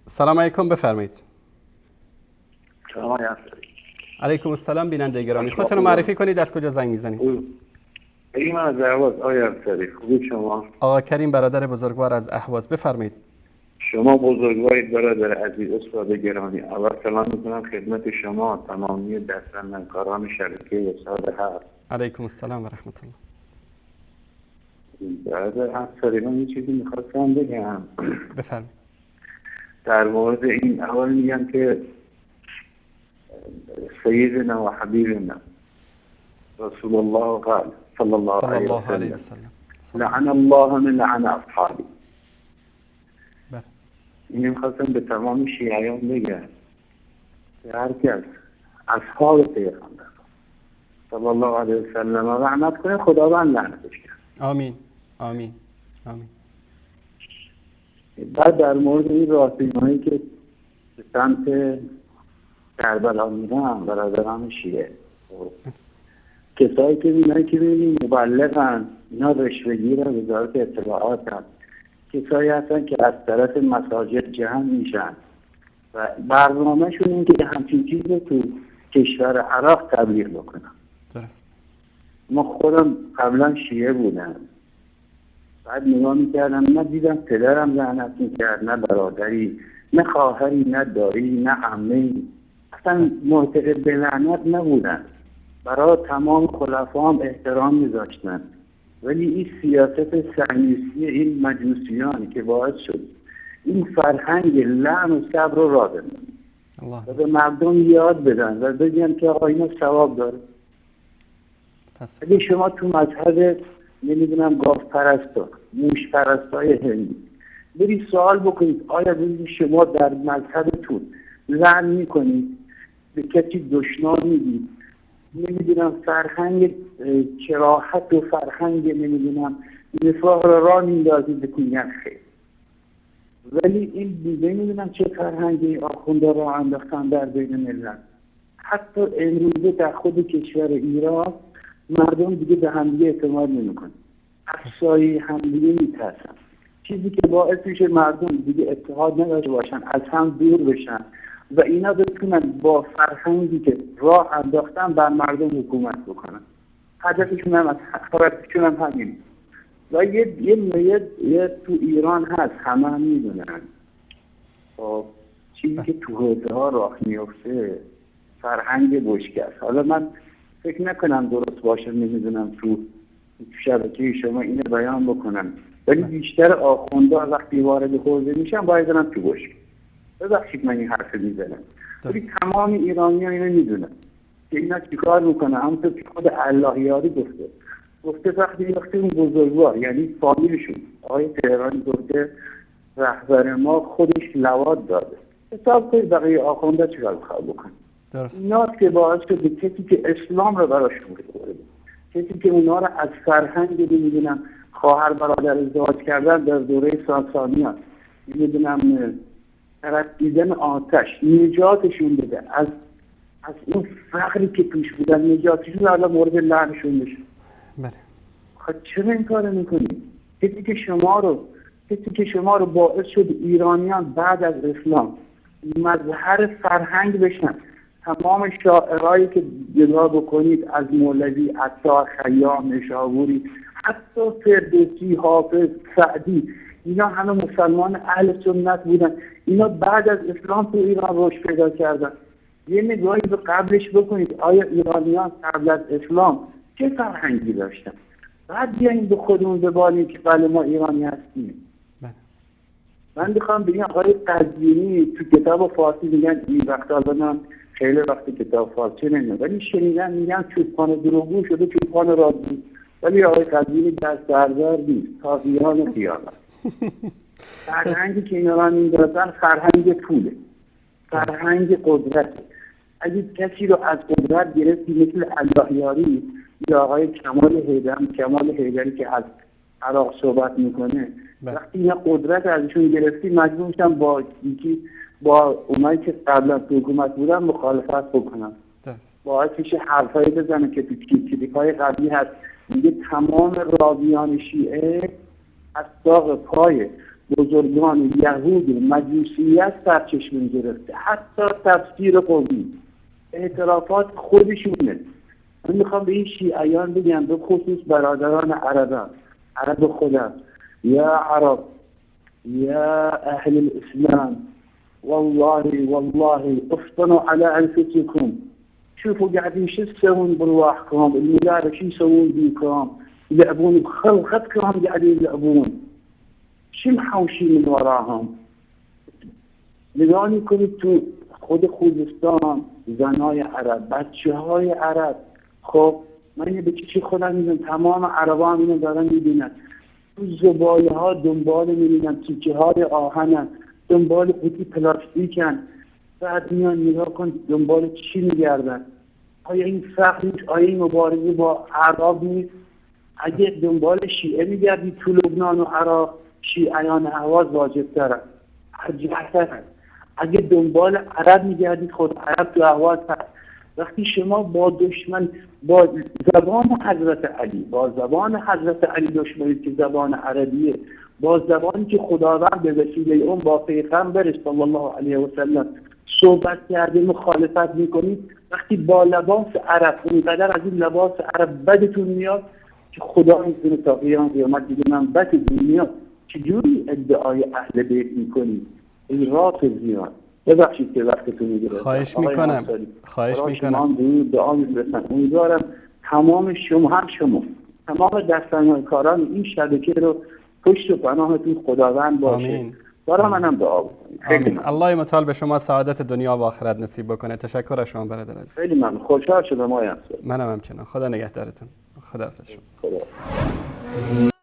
سلام علیکم، بفرمایید. سلام علیکم. علیکم السلام. بیننده گرامی، خودتون رو معرفی کنید، از کجا زنگ میزنید؟ من از اهواز. آقای افسری خوبی شما؟ آقا کریم برادر بزرگوار از اهواز، بفرمایید. شما بزرگوارید برادر عزیز، استاد گرامی. اول سلام میکنم خدمت شما تمامی دستندرکاران شبکه استاد حق. علیکم السلام و رحمت الله. برادر افسری من یه چیزی میخواستم بگم. بفرمایید. در مورد این اول میگم که سیدنا و حبیبنا رسول الله قال صلی الله علیه و سلم لعن الله من لعن اصحابی. این میخواستم به تمام شیعیان بگم که هر کس اصحاب پیغمبر صلی الله علیه و سلم لعنت کنه، خداوند لعنتش کرد. آمین آمین آمین. بعد در مورد این راهپیمایی که به سمت کربلا میرن برادران شیعه، کسایی که میبینیم مبلغن، اینا رشوه‌گیر وزارت اطلاعات هست، کسایی هستن که از طرف مساجد جمع میشن و برنامهشون این که همچین چیز رو تو کشور عراق تبلیغ بکنن. درست. ما خودم قبلا شیعه بودم، بعد نگاه میکردم، نه دیدم پدرم لعنت میکرد، نه برادری، نه خواهری، نه دایی، نه عمه‌ای، اصلا معتقد به لعنت نبودن. برای تمام خلفا هم احترام میذاشتن. ولی این سیاست صهیونیستی این مجوسیانی که باعث شد این فرهنگ لعن و صبر رو راه بندازن و به مردم یاد بدن و بگن که آقا اینا ثواب داره. اگه شما تو مذهب نمیدونم گاو پرستا، موش پرستای هندی برید سوال بکنید، آیا شما در مذهبتون لعن میکنید، به کسی دشنام میدید، نمیدونم فرهنگ کراهت و فرهنگ نمیدونم نفاق را راه میندازید بکنید خیر. ولی این دیگه نمیدونم چه فرهنگی آخونده را انداختن در بین ملت. حتی امروزه در خود کشور ایران مردم دیگه به همدیگه اعتماد نمیکنن، از سایه همدیگه میترسن، چیزی که باعث میشه مردم دیگه اتحاد نداشته باشن، از هم دور بشن و اینا بتونن با فرهنگی که راه انداختن بر مردم حکومت بکنن. هدفشون هم همین. و یه تو ایران هست، همه هم میدونن، چیزی که تو حوزه ها راه میفته فرهنگ بشکه است. حالا من فکر نکنم درست باشه، نمیدونم تو شبکه شما اینو بیان بکنم، ولی بیشتر آخونده وقتی وارد حوزه میشن باید برن تو بشکه. ببخشید من این حرف میزنم، ولی تمام ایرانیان اینو میدونن که اینا چیکار میکنن. همونطور که خود اللهیاری گفته وقتی اون بزرگوار یعنی فامیلشون آقای تهرانی گفته رهبر ما خودش لواط داده، حساب کنید بقیه آخونده چیکار میخواد بکنه. اینا که باعث شده کسی که اسلام رو براشون بخوره، کسی که اونا رو از فرهنگ نمیدونم خواهر برادر ازدواج کردن در دوره ساسانیان نمیدونم ترسیدن آتش نجاتشون بده، از اون فقری که توش بودن نجاتشون الان مورد لعنشون بشه. بله. خب چرا این کارو میکنید؟ کسی که شما رو باعث شد ایرانیان بعد از اسلام مظهر فرهنگ بشن. تمام شاعرایی که نگاه بکنید از مولوی، عطار، خیام، نشابوری، حتی فردوسی، حافظ، سعدی، اینا همه مسلمان اهل سنت بودن. اینا بعد از اسلام تو ایران رشد پیدا کردن. یه نگاهی به قبلش بکنید، آیا ایرانیان قبل از اسلام چه فرهنگی داشتن؟ بعد بیاییم به خودمون ببالیم که بله ما ایرانی هستیم. من میخوام بگم آقای قزوینی تو کتاب فارسی میگن این وقت آدم خیلی وقتی کتاب فارسی نمیدونم، ولی شنیدن میگن چوبخانه دروغگو شده چوبخانه راستگو. ولی آقای قزوینی دست بردار نیست تا قیام قیامت. فرهنگی که اینا را میندازن فرهنگ پوله، فرهنگ قدرت. اگه کسی رو از قدرت گرفتی مثل اللهیاری یا آقای کمال حیدری که از عراق صحبت میکنه، وقتی اینا قدرت ازشون گرفتی مجبور میشن با اونایی که قبلا تو حکومت بودن مخالفت بکنن. باعث میشه حرفایی بزنه که تو کلیپ‌های قبلی هست، میگه تمام راویان شیعه از ساق پای بزرگان یهود و مجوسیت سرچشمه گرفته، حتی تفسیر قومی اعترافات خودشونه. من میخوام به این شیعیان بگم، به خصوص برادران عرب خودم، یا عرب یا اهل الاسلام، والله افطنوا على انفسكم، شوفوا قاعدين شو تسوون برواحكم، الملاعب شو يسوون بيكم، يلعبون بخلقتكم، قاعدين يلعبون، شو محوشين من وراهم. نگاه میکنید تو خود خوزستان زنای عرب، بچه های عرب، خب من یه به چیزی خودم میدونم، تمام عربا هم اینو دارن میبینن، تو زباله ها دنبال میبینن، تیکه های آهنن، دنبال قوطی پلاستیکن، بعد میان نگاه کن دنبال چی میگردن. آیا این فقر نیست؟ آیا این مبارزه با عرب نیست؟ اگه دنبال شیعه میگردی تو لبنان و عراق، شیعیان اهواز واجب ترن، ارجح‌ترن. اگه دنبال عرب میگردید، خود عرب تو اهواز هست. وقتی شما با دشمن، با زبان حضرت علی دشمنید که زبان عربیه، با زبانی که خداوند به وسیله اون با پیغمبرش صلی الله علیه و سلم صحبت کرده مخالفت میکنید، وقتی با لباس عرب، اونقدر از این لباس عرب بدتون میاد که خدا میتونه تا قیامت دیگه من بد دنیا. چجوری ادعای اهل بیت میکنید؟ این راست زیاد. ببخشید که وقتتون میگیره. خواهش میکنم. دعا می‌فرستم. امیدوارم تمام شما تمام دستندرکاران این شبکه رو پشت و پناهتون خداوند باشه. آمین. برای منم دعا بکنید. آمین. الله متعال به شما سعادت دنیا و آخرت نصیب بکنه. تشکر از شما برادر عزیز. خیلی ممنون. خوشحال شدم آقای انصاری. منم همچنان. خدا نگهدارتون. خداحافظ شما. خدا.